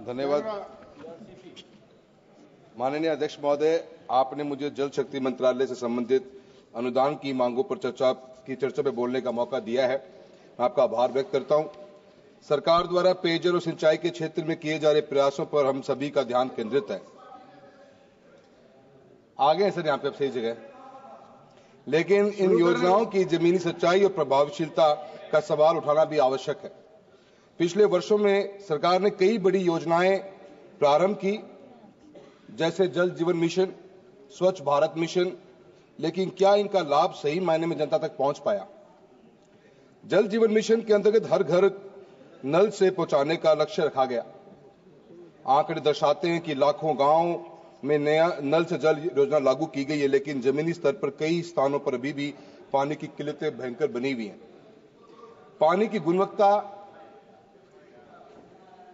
धन्यवाद। माननीय अध्यक्ष महोदय, आपने मुझे जल शक्ति मंत्रालय से संबंधित अनुदान की मांगों पर चर्चा में बोलने का मौका दिया है। मैं आपका आभार व्यक्त करता हूं। सरकार द्वारा पेयजल और सिंचाई के क्षेत्र में किए जा रहे प्रयासों पर हम सभी का ध्यान केंद्रित है। आगे हैं सर यहाँ पे सही जगह, लेकिन इन योजनाओं की जमीनी सच्चाई और प्रभावशीलता का सवाल उठाना भी आवश्यक है। पिछले वर्षों में सरकार ने कई बड़ी योजनाएं प्रारंभ की, जैसे जल जीवन मिशन, स्वच्छ भारत मिशन, लेकिन क्या इनका लाभ सही मायने में जनता तक पहुंच पाया? जल जीवन मिशन के अंतर्गत हर घर नल से पहुंचाने का लक्ष्य रखा गया। आंकड़े दर्शाते हैं कि लाखों गांव में नया नल से जल योजना लागू की गई है, लेकिन जमीनी स्तर पर कई स्थानों पर अभी भी पानी की किल्लतें भयंकर बनी हुई हैं। पानी की गुणवत्ता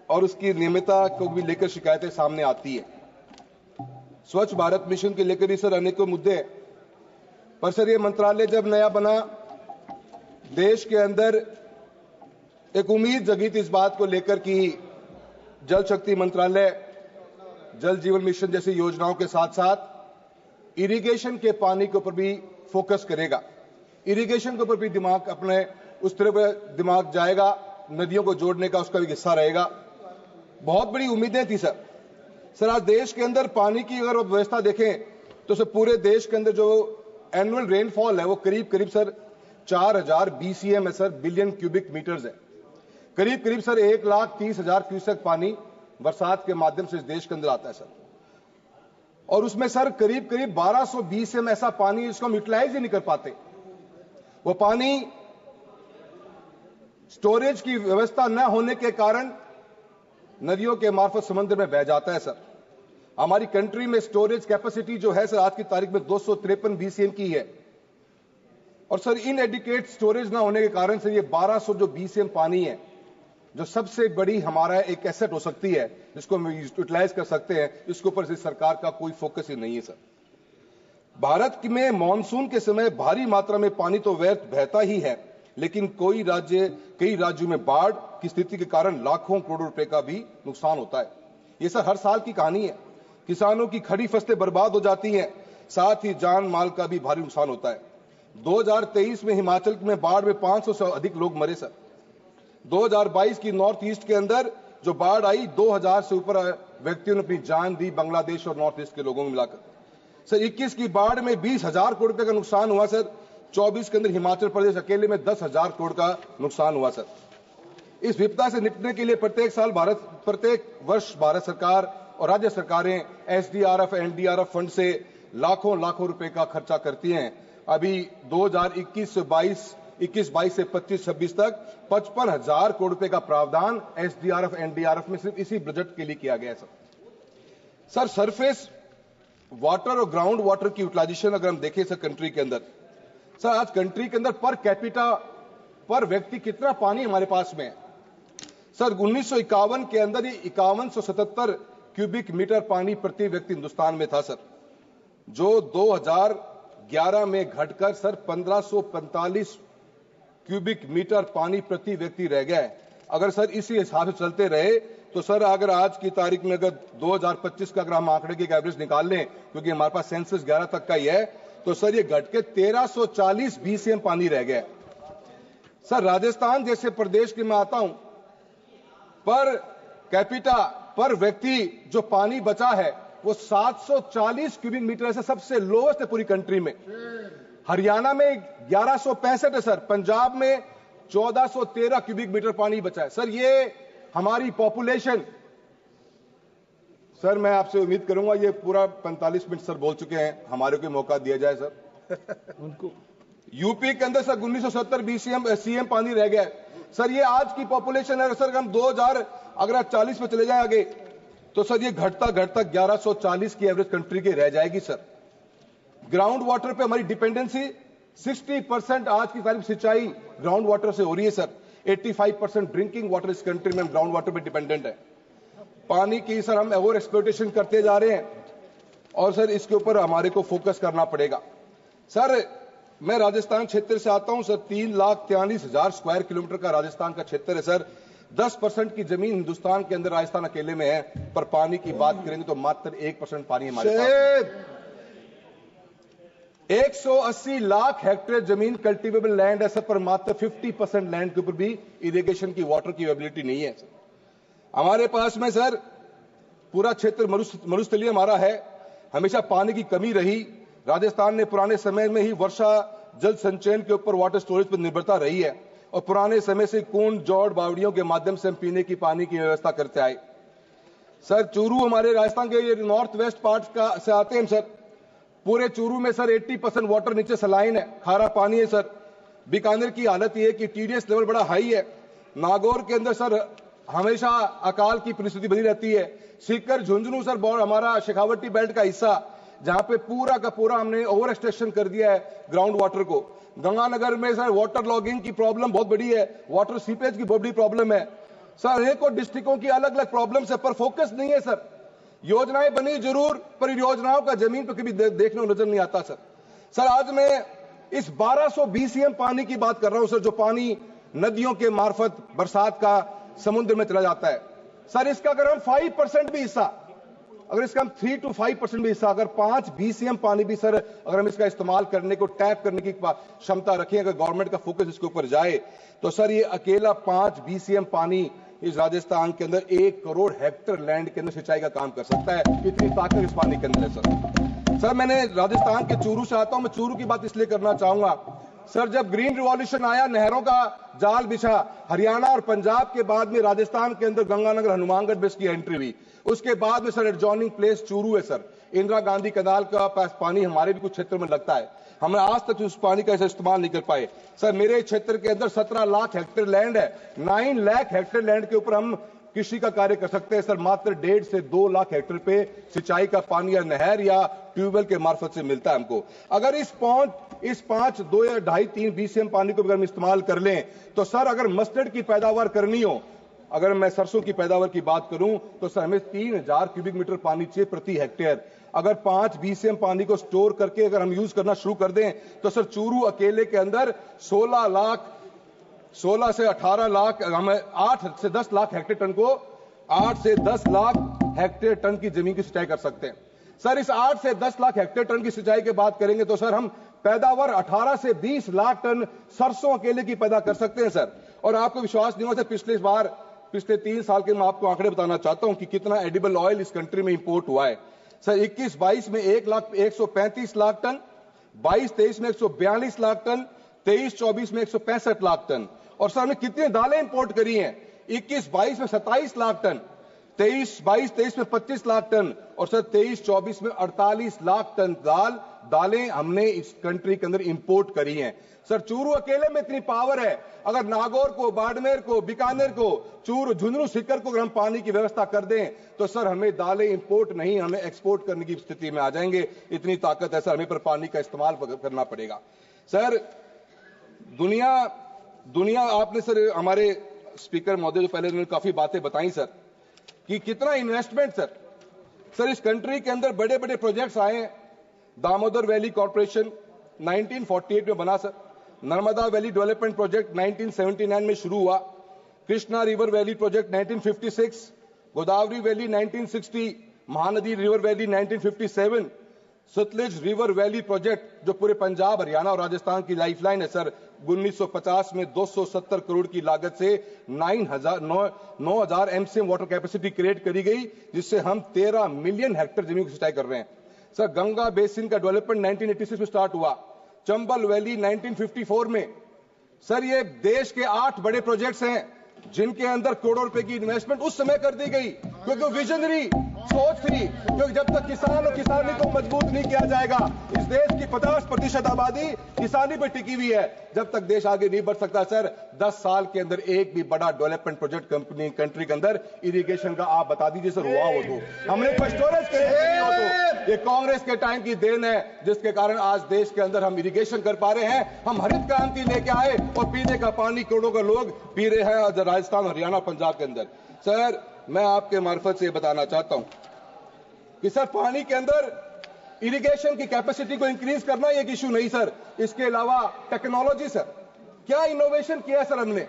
और उसकी नियमितता को भी लेकर शिकायतें सामने आती है। स्वच्छ भारत मिशन के लेकर भी सर अनेकों मुद्दे, पर सर ये मंत्रालय जब नया बना, देश के अंदर एक उम्मीद जगी थी इस बात को लेकर कि जल शक्ति मंत्रालय जल जीवन मिशन जैसी योजनाओं के साथ साथ इरिगेशन के पानी के ऊपर भी फोकस करेगा। इरिगेशन के ऊपर भी दिमाग अपने उस तरफ दिमाग जाएगा, नदियों को जोड़ने का उसका भी हिस्सा रहेगा। बहुत बड़ी उम्मीदें थी सर। आज देश के अंदर पानी की अगर व्यवस्था देखें तो सर पूरे देश के अंदर जो एनुअल रेनफॉल है वो करीब सर 4000 BCM है सर, बिलियन क्यूबिक मीटर्स है। करीब सर 1,30,000 क्यूसेक पानी बरसात के माध्यम से इस देश के अंदर आता है सर। और उसमें सर करीब 1200 BCM ऐसा पानी जिसको हम यूटिलाइज ही नहीं कर पाते। वो पानी स्टोरेज की व्यवस्था न होने के कारण नदियों के मार्फत समुद्र में बह जाता है सर। हमारी कंट्री में स्टोरेज कैपेसिटी जो है सर आज की तारीख में 253 BCM की है, और सर इनएडिक्वेट स्टोरेज ना होने के कारण सर ये 1200 जो BCM पानी है, जो सबसे बड़ी हमारा एक एसेट हो सकती है जिसको हम यूटिलाइज कर सकते हैं, इसके ऊपर सरकार का कोई फोकस ही नहीं है सर। भारत में मानसून के समय भारी मात्रा में पानी तो व्यर्थ बहता ही है, लेकिन कई राज्यों में बाढ़ की स्थिति के कारण लाखों करोड़ों रुपए का भी नुकसान होता है। ये सर हर साल की कहानी है। किसानों की खड़ी फसलें बर्बाद हो जाती हैं, साथ ही जान माल का भी भारी नुकसान होता है। 2023 में हिमाचल में बाढ़ में 500 से अधिक लोग मरे सर। 2022 की नॉर्थ ईस्ट के अंदर जो बाढ़ आई, 2000 से ऊपर व्यक्तियों ने अपनी जान दी, बांग्लादेश और नॉर्थ ईस्ट के लोगों को मिलाकर। सर 21 की बाढ़ में 20,000 करोड़ रुपए का नुकसान हुआ सर। 24 के अंदर हिमाचल प्रदेश अकेले में 10,000 करोड़ का नुकसान हुआ सर। इस विपदा से निपटने के लिए प्रत्येक वर्ष भारत सरकार और राज्य सरकारें SDRF, NDRF फंड से लाखों रुपए का खर्चा करती हैं। अभी 2021 से 25-26 तक 55,000 करोड़ रुपए का प्रावधान SDRF, NDRF में सिर्फ इसी बजट के लिए किया गया है सर। सरफेस वाटर और ग्राउंड वाटर की यूटिलाइजेशन अगर हम देखें सर कंट्री के अंदर, सर आज कंट्री के अंदर पर कैपिटा पर व्यक्ति कितना पानी हमारे पास में है सर। 1951 के अंदर ही 5177 क्यूबिक मीटर पानी प्रति व्यक्ति हिंदुस्तान में था सर, जो 2011 में घटकर सर 1545 क्यूबिक मीटर पानी प्रति व्यक्ति रह गया है। अगर सर इसी हिसाब से चलते रहे तो सर अगर आज की तारीख में अगर 2025 का अगर हम आंकड़े की एवरेज निकाल लें, क्योंकि हमारे पास सेंसस 11 तक का ही है, तो सर ये घट के 1340 BCM पानी रह गया। सर राजस्थान जैसे प्रदेश की मैं आता हूं, पर कैपिटा पर व्यक्ति जो पानी बचा है वो 740 क्यूबिक मीटर से सबसे लोएस्ट है पूरी कंट्री में। हरियाणा में 1165 है सर, पंजाब में 1413 क्यूबिक मीटर पानी बचा है सर। ये हमारी पॉपुलेशन, सर मैं आपसे उम्मीद करूंगा ये पूरा 45 मिनट सर बोल चुके हैं, हमारे को मौका दिया जाए सर। उनको यूपी के अंदर सर 1970 BCM पानी रह गया है सर। ये आज की पॉपुलेशन है सर। हम 2040 पे चले जाए आगे तो सर ये घटता 1140 की एवरेज कंट्री की रह जाएगी सर। ग्राउंड वाटर पे हमारी डिपेंडेंसी 60% आज की तारीख सिंचाई ग्राउंड वाटर से हो रही है सर। 85% ड्रिंकिंग वाटर इस कंट्री में ग्राउंड वाटर पे डिपेंडेंट है। पानी की सर हम ओवर एक्सप्लॉयटेशन करते जा रहे हैं और सर इसके ऊपर हमारे को फोकस करना पड़ेगा सर। मैं राजस्थान क्षेत्र से आता हूं सर। 3,43,000 स्क्वायर किलोमीटर का राजस्थान का क्षेत्र है सर। 10% की जमीन हिंदुस्तान के अंदर राजस्थान अकेले में है, पर पानी की बात करेंगे तो मात्र 1% पानी हमारे पास। 180 लाख हेक्टेयर जमीन कल्टीवेबल लैंड है सर, पर मात्र 50% लैंड के ऊपर भी इरिगेशन की वाटर की अवेलेबिलिटी नहीं है सर। हमारे पास में सर पूरा क्षेत्र मरुस्थलीय हमारा है, हमेशा पानी की कमी रही। राजस्थान ने पुराने समय में ही वर्षा जल संचयन के ऊपर वाटर स्टोरेज पर निर्भरता रही है और पुराने समय से कुंड, जौड़, बावड़ियों के माध्यम से हम पीने की पानी की व्यवस्था करते आए। सर चूरू हमारे राजस्थान के नॉर्थ वेस्ट पार्ट का से आते हैं सर, पूरे चूरू में सर 80% वाटर नीचे सलाइन है, खारा पानी है सर। बीकानेर की हालत यह है कि टीडीएस लेवल बड़ा हाई है। नागौर के अंदर सर हमेशा अकाल की परिस्थिति बनी रहती है। सीकर, झुंझुनू सर बहुत हमारा शेखावटी बेल्ट का हिस्सा, जहां पे पूरा का पूरा हमने ओवर एक्सट्रैक्शन कर दिया है ग्राउंड वाटर को। गंगानगर में सर वाटर लॉगिंग की प्रॉब्लम बहुत बड़ी है, वाटर सीपेज की बहुत बड़ी प्रॉब्लम है सर। अनेकों डिस्ट्रिक्टों की अलग अलग प्रॉब्लम है, पर फोकस नहीं है सर। योजनाएं बनी जरूर, पर योजनाओं का जमीन पर कभी देखने को नजर नहीं आता सर। सर आज मैं इस 1200 बीसीएम पानी की बात कर रहा हूं सर, जो पानी नदियों के मार्फत बरसात का समुद्र में चला जाता है सर। इसका अगर हम 5% भी हिस्सा, अगर इसका हम 3 to 5% भी हिस्सा, अगर 5 बीसीएम पानी भी सर अगर हम इसका इस्तेमाल करने को, टैप करने की क्षमता रखें, अगर गवर्नमेंट का फोकस इसके ऊपर जाए, तो सर ये अकेला 5 बीसीएम पानी इस राजस्थान के अंदर 1 करोड़ हेक्टेयर लैंड के अंदर सिंचाई का काम कर सकता है। इतनी ताकत इस पानी के अंदर है सर। मैंने राजस्थान के चूरू से आता हूं, मैं चूरू की बात इसलिए करना चाहूंगा सर, जब ग्रीन रिवॉल्यूशन आया, नहरों का जाल बिछा, हरियाणा और पंजाब के बाद में राजस्थान के अंदर गंगानगर हनुमानगढ़ बेस की एंट्री हुई। उसके बाद में सर एडजॉइनिंग प्लेस चूरू है सर। इंदिरा गांधी कैनाल का पानी हमारे भी कुछ क्षेत्र में लगता है, हमने आज तक उस पानी का इस्तेमाल नहीं कर पाए सर। मेरे क्षेत्र के अंदर 17 लाख हेक्टेयर लैंड है, 9 लाख हेक्टेयर लैंड के ऊपर हम कृषि का कार्य कर सकते हैं सर। मात्र 1.5 से 2 लाख हेक्टेयर पे सिंचाई का पानी या नहर या ट्यूबवेल के मार्फत से मिलता है हमको। अगर इस 5, 2 या 2.5, 3 बीसीएम पानी को अगर हम इस्तेमाल कर लें, तो सर अगर मस्टर्ड की पैदावार करनी हो, अगर मैं सरसों की पैदावार की बात करूं, तो सर हमें 3000 क्यूबिक मीटर पानी चाहिए प्रति हेक्टेयर। अगर 5 बीसीएम पानी को स्टोर करके अगर हम यूज करना शुरू कर दें, तो सर चूरू अकेले के अंदर 16 से 18 लाख, हम 8 से 10 लाख हेक्टेयर टन को 8 से 10 लाख हेक्टेयर टन की जमीन की सिंचाई कर सकते हैं सर। इस 8 से 10 लाख हेक्टेयर टन की सिंचाई की बात करेंगे तो सर हम पैदावार 18 से 20 लाख टन सरसों अकेले की पैदा कर सकते हैं सर। और आपको विश्वास नहीं होता, पिछले 3 साल के मैं आपको आंकड़े बताना चाहता हूं कि कितना एडिबल ऑयल इस कंट्री में इंपोर्ट हुआ है सर। 21-22 में 135 लाख टन, 22-23 में 142 लाख टन, 23-24 में 165 लाख टन। और सर हमने कितनी दालें इंपोर्ट करी हैं? 21-22 में 27 लाख टन, 23-23 में 25 लाख टन, और सर 23-24 में 48 लाख टन दालें हमने इस कंट्री के अंदर इंपोर्ट करी हैं सर। चूरू अकेले में इतनी पावर है, अगर नागौर को, बाड़मेर को, बीकानेर को, चूरू, झुंझुनू, सीकर को अगर हम पानी की व्यवस्था कर दें, तो सर हमें दालें इंपोर्ट नहीं, हमें एक्सपोर्ट करने की स्थिति में आ जाएंगे। इतनी ताकत है सर, हमें पर पानी का इस्तेमाल करना पड़ेगा सर। दुनिया आपने सर, हमारे स्पीकर महोदय जो पहले उन्होंने काफी बातें बताई सर, कि कितना इन्वेस्टमेंट सर इस कंट्री के अंदर बड़े बड़े प्रोजेक्ट्स आए हैं। दामोदर वैली कॉर्पोरेशन 1948 में बना sir. Narmada valley development project 1979 में शुरू हुआ। Krishna river valley project 1956, Godavari valley 1960, Mahanadi river valley 1957, Sutlej river valley project जो पूरे पंजाब, हरियाणा और राजस्थान की लाइफलाइन है सर। 1950 में 270 करोड़ की लागत से 9,000 एमसीएम वाटर कैपेसिटी क्रिएट करी गई, जिससे हम 13 मिलियन हेक्टेयर जमीन की सिंचाई कर रहे हैं सर। गंगा बेसिन का डेवलपमेंट 1986 में स्टार्ट हुआ। चंबल वैली 1954 में सर। ये देश के 8 बड़े प्रोजेक्ट्स हैं जिनके अंदर करोड़ों रुपए की इन्वेस्टमेंट उस समय कर दी गई, क्योंकि विजनरी सोच थी। क्योंकि जब तक किसान और किसानी को मजबूत नहीं किया जाएगा, इस देश की 50% आबादी किसानी पर टिकी हुई है, जब तक देश आगे नहीं बढ़ सकता सर। 10 साल के अंदर एक भी बड़ा डेवलपमेंट प्रोजेक्ट कंट्री के अंदर इरिगेशन का आप बता दीजिए सर, हुआ हो तो। हमने स्टोरेज कनेक्ट हो तो ये कांग्रेस के टाइम की देन है, जिसके कारण आज देश के अंदर हम इरिगेशन कर पा रहे हैं। हम हरित क्रांति लेके आए और पीने का पानी करोड़ों का लोग पी रहे हैं राजस्थान, हरियाणा, पंजाब के अंदर। सर मैं आपके मार्फत से बताना चाहता हूं कि सर पानी के अंदर इरिगेशन की कैपेसिटी को इंक्रीज करना एक इशू नहीं सर। इसके अलावा टेक्नोलॉजी सर, क्या इनोवेशन किया सर हमने।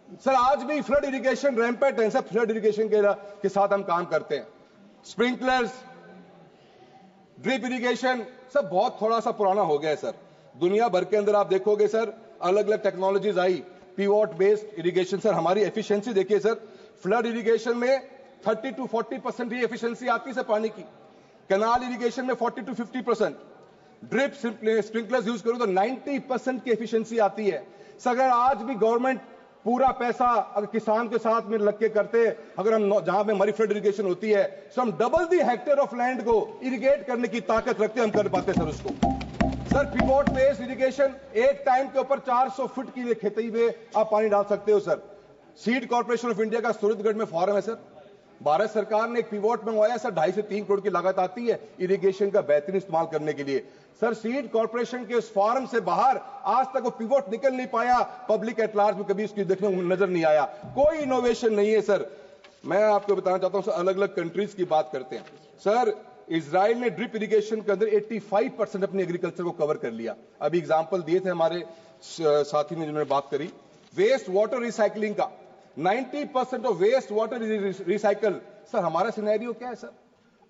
सर आज भी फ्लड इरिगेशन रैंपेट है सर, फ्लड इरिगेशन के साथ हम काम करते हैं। स्प्रिंकलर्स, ड्रिप इरिगेशन सब बहुत थोड़ा सा पुराना हो गया है सर। दुनिया भर के अंदर आप देखोगे सर अलग अलग टेक्नोलॉजीज आई, पीवॉट बेस्ड इरिगेशन। सर हमारी एफिशिएंसी देखिए सर, फ्लड इरिगेशन में 30 to 40% ही एफिशिएंसी आती है सर पानी की, कैनाल इरिगेशन में 40 to 50%, ड्रिप स्प्रिंकलर्स यूज करो तो 90% की एफिशिएंसी आती है। सर अगर आज भी गवर्नमेंट पूरा पैसा अगर किसान के साथ में लग के करते, अगर हम जहां पे हमारी फ्लड इरिगेशन होती है तो हम double the hectare of land को इरिगेट करने की ताकत रखते, हम कर पाते सर उसको। सर पिवोट बेस्ड इरिगेशन, एक टाइम के ऊपर 400 फुट की खेती में आप पानी डाल सकते हो sir. Seed corporation of India का सूरतगढ़ में फॉरम है सर, भारत सरकार ने एक पिवोट मंगवाया सर, 2.5 से 3 करोड़ की लागत आती है इरिगेशन का बेहतरीन इस्तेमाल करने के लिए। सर सीड कॉर्पोरेशन के उस फॉरम से बाहर आज तक वो पिवोट निकल नहीं पाया, पब्लिक एट लार्ज में कभी उसकी देखने को नजर नहीं आया, कोई इनोवेशन नहीं है सर। मैं आपको बताना चाहता हूं सर, अलग अलग कंट्रीज की बात करते हैं सर। इजराइल ने ड्रिप इरिगेशन के अंदर 85% अपनी एग्रीकल्चर को कवर कर लिया। अभी एग्जाम्पल दिए थे हमारे साथी ने जिन्होंने बात करी वेस्ट वाटर रिसाइकलिंग का, 90% of waste water recycle. Sir हमारा सिनेरियो क्या है सर,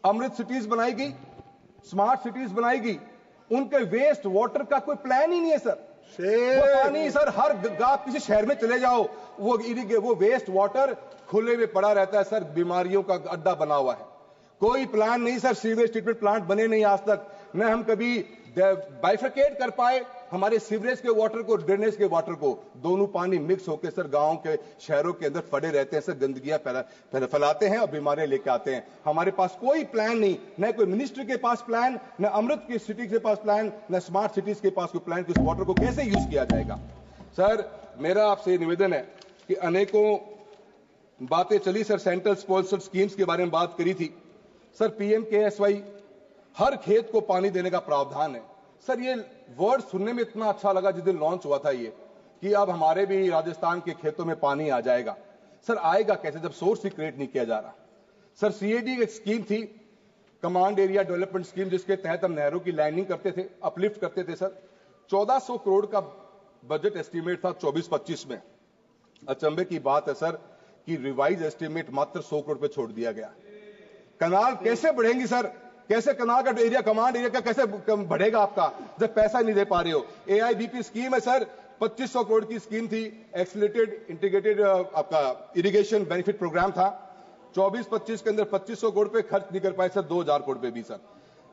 अमृत सिटीज बनाएगी, स्मार्ट सिटीज बनाएगी, उनके वेस्ट वाटर का कोई प्लान ही नहीं है सर। वो पानी सर हर आप किसी शहर में चले जाओ, वो वेस्ट वाटर खुले में पड़ा रहता है सर, बीमारियों का अड्डा बना हुआ है, कोई प्लान नहीं सर। सीवेज ट्रीटमेंट प्लांट बने नहीं आज तक, न हम कभी बाइफरकेट कर पाए हमारे सीवरेज के वाटर को, ड्रेनेज के वाटर को। दोनों पानी मिक्स होकर सर गांव के शहरों के अंदर पड़े रहते हैं सर, गंदगियां फैलाते हैं और बीमारियां लेके आते हैं। हमारे पास कोई प्लान नहीं, न कोई मिनिस्ट्री के पास प्लान, न अमृत की सिटी के पास प्लान, न स्मार्ट सिटीज के पास कोई प्लान कि उस वाटर को कैसे यूज किया जाएगा। सर मेरा आपसे निवेदन है कि अनेकों बातें चली सर, सेंट्रल स्पॉन्सर्ड स्कीम्स के बारे में बात करी थी सर, PMKSY हर खेत को पानी देने का प्रावधान है सर। ये वर्ड सुनने में इतना अच्छा लगा जिस दिन लॉन्च हुआ था ये, कि अब हमारे भी राजस्थान के खेतों में पानी आ जाएगा। सर आएगा कैसे जब सोर्स ही क्रिएट नहीं किया जा रहा। सर CAD एक स्कीम थी, कमांड एरिया डेवलपमेंट स्कीम, जिसके तहत हम नहरों की लाइनिंग करते थे, अपलिफ्ट करते थे सर। 1400 करोड़ का बजट एस्टिमेट था 24-25 में। अचंभे की बात है सर कि रिवाइज एस्टिमेट मात्र 100 करोड़ पे छोड़ दिया गया। कनाल कैसे बढ़ेंगी सर, कैसे कनाल का एरिया, कमांड एरिया का कैसे बढ़ेगा आपका जब पैसा नहीं दे पा रहे हो। AIBP स्कीम है सर, 2500 करोड़ की स्कीम थी, एक्सीलरेटेड इंटीग्रेटेड आपका इरिगेशन बेनिफिट प्रोग्राम था। 24-25 के अंदर 2500 करोड़ पे खर्च नहीं कर पाए सर, 2000 करोड़ पे भी सर।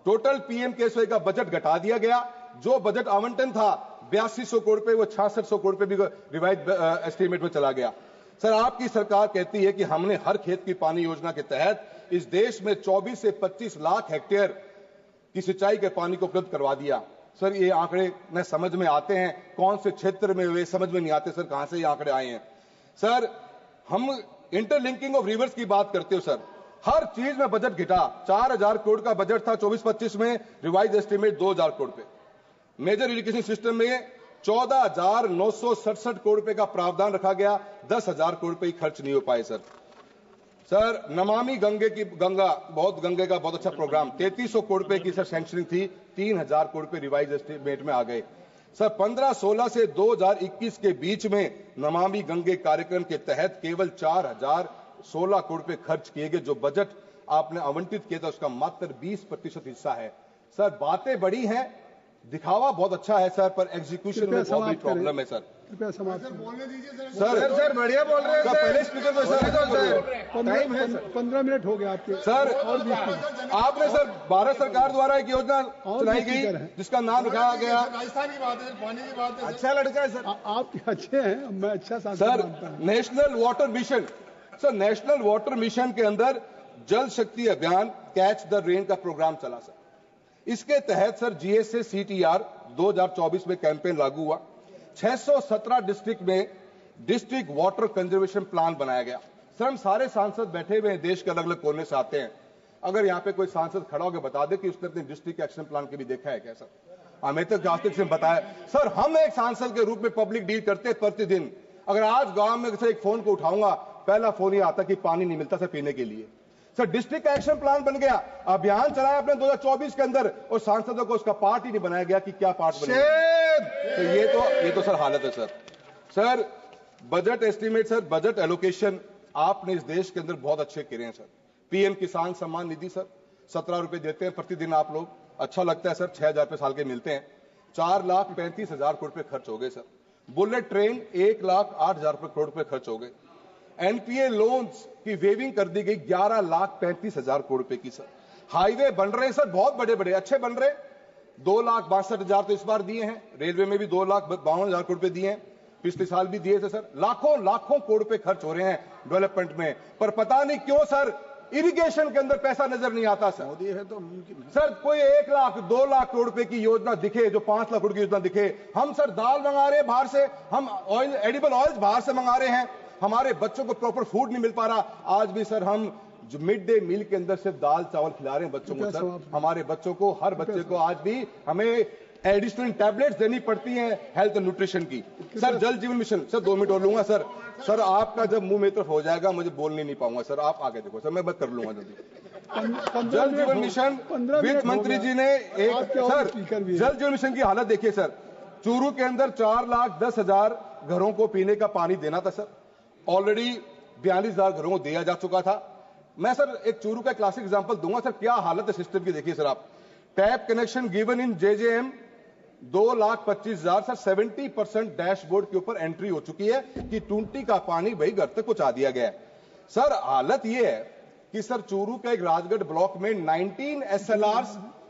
टोटल PMKSY का बजट घटा दिया गया, जो बजट आवंटन था 8200 करोड़ पे वो 6600 करोड़ पे भी रिवाइज एस्टिमेट में चला गया। सर आपकी सरकार कहती है कि हमने हर खेत की पानी योजना के तहत इस देश में 24 से 25 लाख हेक्टेयर की सिंचाई के पानी को उपलब्ध करवा दिया। सर ये आंकड़े न समझ में आते हैं, कौन से क्षेत्र में हुए समझ में नहीं आते सर, कहां से ये आंकड़े आए हैं। सर हम इंटरलिंकिंग ऑफ रिवर्स की बात करते हो सर, हर चीज में बजट घटा। 4000 करोड़ का बजट था 24-25 में, रिवाइज एस्टिमेट 2000 करोड़ पे। मेजर इरिगेशन सिस्टम में 14,967 करोड़ रुपए का प्रावधान रखा गया, 10,000 करोड़ रुपए ही खर्च नहीं हो पाए सर। सर नमामि गंगे का बहुत अच्छा प्रोग्राम, 3300 करोड़ रुपए की सर सैंक्शनिंग थी, 3000 करोड़ रुपए रिवाइज एस्टिमेट में आ गए सर। 15-16 से 2021 के बीच में नमामि गंगे कार्यक्रम के तहत केवल 4016 करोड़ रुपए खर्च किए गए। जो बजट आपने आवंटित किया था उसका मात्र 20% हिस्सा है। सर बातें बड़ी हैं, दिखावा बहुत अच्छा है सर, पर एग्जीक्यूशन में बहुत बड़ी प्रॉब्लम है सर। बोलने दीजिए सर बढ़िया बोल रहे हैं सर, पहले स्पीकर को सर 15 मिनट हो गए आपके सर। आपने सर भारत सरकार द्वारा एक योजना चलाई गई जिसका नाम रखा गया, राजस्थान की बात है, पानी की बात है। अच्छा लड़का है सर, आप अच्छे हैं, मैं अच्छा sir. National water mission sir, national water mission के अंदर जल शक्ति अभियान कैच द रेन का प्रोग्राम चला सर। इसके तहत सर GSA CTR 2024 में कैंपेन लागू हुआ। 617 डिस्ट्रिक्ट में डिस्ट्रिक्ट वाटर कंजर्वेशन प्लान बनाया गया। सर हम सारे सांसद बैठे हुए हैं, देश के अलग अलग कोने से आते हैं। अगर यहाँ पे कोई सांसद खड़ा होकर बता दे कि उसने अपने डिस्ट्रिक्ट एक्शन प्लान के भी देखा है क्या सर? हमें तो आज तक से बताया सर, हम एक सांसद के रूप में पब्लिक डील करते हैं प्रतिदिन। अगर आज गांव में से एक फोन को उठाऊंगा, पहला फोन ये आता कि पानी नहीं मिलता सर पीने के लिए। सर डिस्ट्रिक्ट एक्शन प्लान बन गया, अभियान चलाया अपने 2024 के अंदर, और सांसदों को उसका पार्ट ही नहीं बनाया गया कि क्या पार्ट बनेगा। तो ये तो सर हालत है sir. Sir budget estimate sir, budget allocation आपने इस देश के अंदर बहुत अच्छे करे हैं सर। पीएम किसान सम्मान निधि सर 17 रुपए देते हैं प्रतिदिन आप लोग, अच्छा लगता है सर। 6,000 रुपए साल के मिलते हैं। 4,35,000 करोड़ रुपए खर्च हो गए सर। बुलेट ट्रेन 1,08,000 करोड़ रुपए खर्च हो गए। एनपीए लोन्स की वेविंग कर दी गई 11,35,000 करोड़ रुपए की सर। हाईवे बन रहे हैं सर, बहुत बड़े बड़े अच्छे बन रहे। 2,62,000 तो इस बार दिए हैं। रेलवे में भी 2,52,000 करोड़ रुपए दिए हैं, पिछले साल भी दिए थे सर। लाखों लाखों करोड़ रुपए खर्च हो रहे हैं डेवलपमेंट में, पर पता नहीं क्यों सर इरिगेशन के अंदर पैसा नजर नहीं आता सर। मोदी है तो सर कोई 1 लाख 2 लाख करोड़ रुपए की योजना दिखे, जो 5 लाख करोड़ की योजना दिखे। हम सर दाल मंगा रहे हैं बाहर से, हम ऑयल एडिबल ऑयल बाहर से मंगा रहे हैं, हमारे बच्चों को प्रॉपर फूड नहीं मिल पा रहा। आज भी सर हम जो मिड डे मील के अंदर सिर्फ दाल चावल खिला रहे हैं बच्चों को सर। हमारे बच्चों को, हर बच्चे को आज भी हमें एडिशनल टैबलेट्स देनी पड़ती हैं हेल्थ एंड न्यूट्रिशन की। सर जल जीवन मिशन सर 2 मिनट और लूंगा सर। सर आपका जब मुंह मेरी तरफ हो जाएगा मुझे बोलने नहीं पाऊंगा सर, आप आगे देखो सर, मैं बात कर लूंगा जल्दी। जल जीवन मिशन, वित्त मंत्री जी ने एक सर जल जीवन मिशन की हालत देखिए सर। चूरू के अंदर 4,10,000 घरों को पीने का पानी देना था सर, ऑलरेडी 42,000 घरों को दिया जा चुका था। मैं सर एक चूरू का क्लासिक एग्जांपल दूंगा सर, क्या हालत है सिस्टम की देखिए सर आप। Tap connection given in JJM 2,25,000 sir, 70% dashboard के ऊपर एंट्री हो चुकी है कि टूंटी का पानी भाई घर तक पहुंचा दिया गया है। सर हालत यह है कि सर चूरू के एक राजगढ़ ब्लॉक में 19 SLR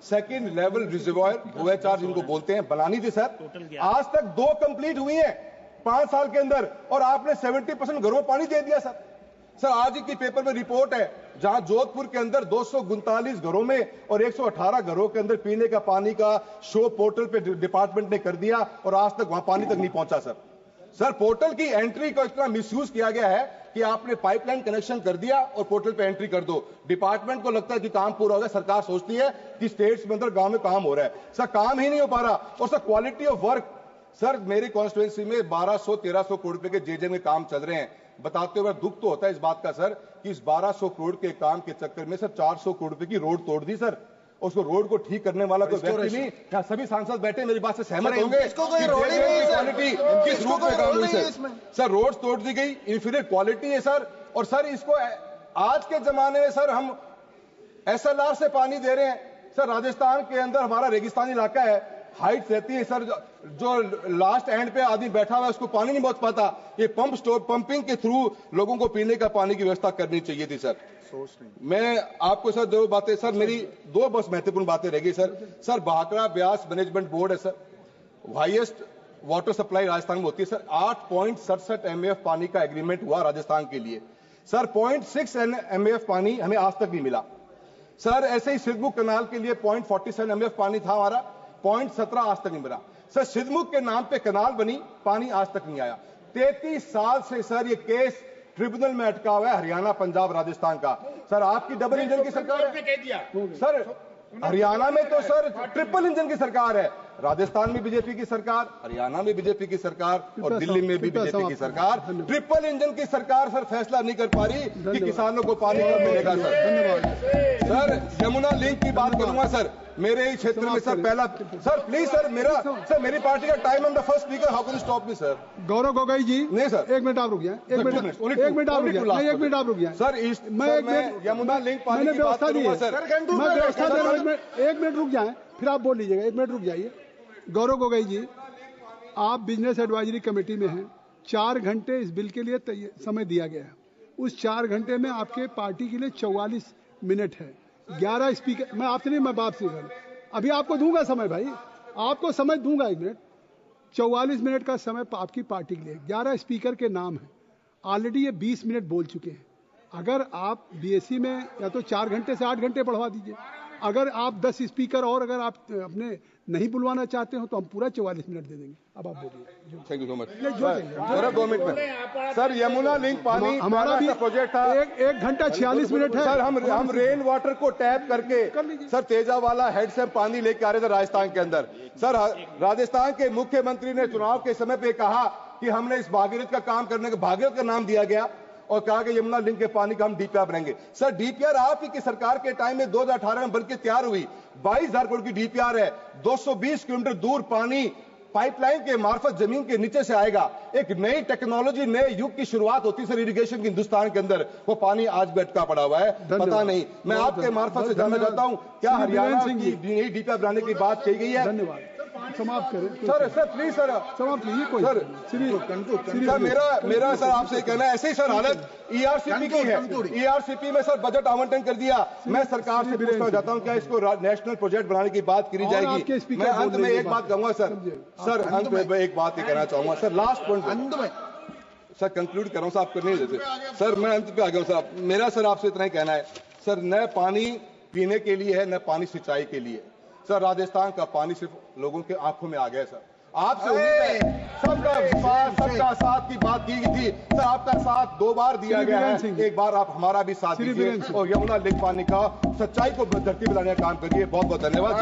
second level reservoir OHR जिनको बोलते हैं बनानी थी सर। आज तक 2 कंप्लीट हुई है 5 साल के अंदर, और आपने 70% घरों में पानी दे दिया सर। सर आज ही की पेपर में रिपोर्ट है जहां जोधपुर के अंदर 239 घरों में और 118 घरों के अंदर पीने का पानी का शो पोर्टल पे डिपार्टमेंट ने कर दिया और आज तक वहां पानी तक नहीं पहुंचा सर। सर पोर्टल की एंट्री को इतना मिसयूज किया गया है कि आपने पाइपलाइन कनेक्शन कर दिया और पोर्टल पे एंट्री कर दो। डिपार्टमेंट को लगता है कि काम पूरा हो गया, सरकार सोचती है कि स्टेट्स में अंदर गांव में काम हो रहा है। सर काम ही नहीं हो पा रहा। और sir quality of work sir मेरी कॉन्स्टिट्यूएंसी में 1,200-1,300 करोड़ रुपए के जेजेएम में काम चल रहे हैं। बताते हुए दुख तो होता है इस बात का सर कि इस 1,200 करोड़ के काम के चक्कर में सर 400 करोड़ रुपए की रोड तोड़ दी सर। उसको रोड को ठीक करने वाला कोई व्यक्ति नहीं। क्या सभी सांसद बैठे मेरी बात से सहमत होंगे? क्वालिटी किस रूप में काम हुई सर? रोड तोड़ दी गई, इंफीरियर क्वालिटी है सर। और सर इसको आज के जमाने में सर हम SLR से पानी दे रहे हैं सर। राजस्थान के अंदर हमारा रेगिस्तानी इलाका है, हाइट रहती है सर, जो लास्ट एंड पे आदमी बैठा हुआ है उसको पानी नहीं पहुंच पाता। ये पंप स्टोर पंपिंग के थ्रू लोगों को पीने का पानी की व्यवस्था करनी चाहिए थी सर। मैं आपको सर 2 बातें सर, मेरी 2 बस महत्वपूर्ण बातें रहेगी sir. Sir Bhakra Beas management board है sir, highest water supply Rajasthan में होती है सर। 8.67 MAF पानी का एग्रीमेंट हुआ राजस्थान के लिए सर। 0.6 MAF पानी हमें आज तक नहीं मिला सर। ऐसे ही सिद्धमुख कनाल के लिए 0.47 MAF पानी था हमारा, 0.17 आज तक नहीं मिला सर। सिद्धमुख के नाम पे कनाल बनी, पानी आज तक नहीं आया। 33 साल से सर ये केस ट्रिब्यूनल में अटका हुआ है, हरियाणा पंजाब राजस्थान का सर। आपकी डबल इंजन की सरकार है सर। हरियाणा में तो सर ट्रिपल इंजन की सरकार है, राजस्थान में बीजेपी की सरकार, हरियाणा में बीजेपी की सरकार और दिल्ली में भी बीजेपी की सरकार। ट्रिपल इंजन की सरकार सर फैसला नहीं कर पा रही कि किसानों को पानी कब मिलेगा सर। सर यमुना लिंक की बात करूंगा सर, मेरे ही क्षेत्र में सर पहला सर प्लीज सर मेरी पार्टी का time on the first speaker, how can stop me sir? Gaurav Gogoi ji नहीं सर, 1 मिनट आप रुक जाए। 1 मिनट आप रुक जाए सर। मैं यमुना लिंक पानी की बात करूंगा सर। मैं व्यवस्था दे रहा हूं। 1 मिनट रुक जाए फिर आप बोल लीजिएगा। 1 मिनट रुक जाइए। गौरव गोगोई जी, आप बिजनेस एडवाइजरी कमेटी में हैं। 4 घंटे इस बिल के लिए समय दिया गया है। उस 4 घंटे में आपके पार्टी के लिए 44 मिनट है। 11 स्पीकर, मैं आपसे नहीं, मैं बाप से अभी आपको दूंगा समय भाई, आपको समय दूंगा 1 मिनट। 44 मिनट का समय आपकी पार्टी के लिए, 11 स्पीकर के नाम है। ऑलरेडी ये 20 मिनट बोल चुके हैं। अगर आप बीएससी में या तो 4 घंटे से 8 घंटे बढ़वा दीजिए। अगर आप 10 स्पीकर और अगर आप अपने नहीं बुलवाना चाहते हो तो हम पूरा 44 मिनट दे देंगे। अब आप बोलिए। Thank you so much sir. 2 minute में सर यमुना लिंक पानी हमारा भी प्रोजेक्ट था। 1 घंटा 46 मिनट है सर। हम रेन वाटर को टैप करके सर तेजावाला हेड से पानी लेके आ रहे थे राजस्थान के अंदर सर। राजस्थान के मुख्यमंत्री ने चुनाव के समय पे कहा कि हमने इस भागीरथ का काम करने का भागीरथ का नाम दिया गया और कहा कि यमुना लिंक के पानी का हम डीपीआर बनाएंगे सर। डीपीआर आप ही की सरकार के टाइम में 2018 में बनकर तैयार हुई, 22,000 करोड़ की डीपीआर है। 220 किलोमीटर दूर पानी पाइपलाइन के मार्फत जमीन के नीचे से आएगा। एक नई टेक्नोलॉजी, नए युग की शुरुआत होती सर इरिगेशन की हिंदुस्तान के अंदर। वो पानी आज भी अटका पड़ा हुआ है, पता नहीं। मैं आपके मार्फत से जानना चाहता हूं, क्या हरियाणा की नई डीपीआर बनाने की बात कही गई है? धन्यवाद। समाप्त करें सर प्लीज सर, समाप्त कीजिए। कोई सर मेरा सर आपसे कहना है, ऐसे ही सर हालत ईआरसीपी की है। ईआरसीपी में सर बजट आवंटन कर दिया। मैं सरकार से पूछना चाहता हूं, क्या इसको नेशनल प्रोजेक्ट बनाने की बात करी जाएगी? मैं अंत में एक बात कहूंगा सर अंत में एक बात ही कहना चाहूंगा sir, last point sir conclude कर रहा हूं, आप करने देते सर। मैं अंत पे आ गया हूं सर। मेरा सर आपसे इतना ही कहना है सर, न पानी पीने के लिए है, न पानी सिंचाई के लिए। सर राजस्थान का पानी सिर्फ लोगों के आंखों में आ गया सर। आपसे उम्मीद है सबका विश्वास, सबका साथ की बात की गई थी सर। आपका साथ 2 बार दिया गया है, एक बार आप हमारा भी साथ दीजिए और यमुना लिंक पानी का सच्चाई को धरती पर लाने का काम करिए। बहुत बहुत धन्यवाद।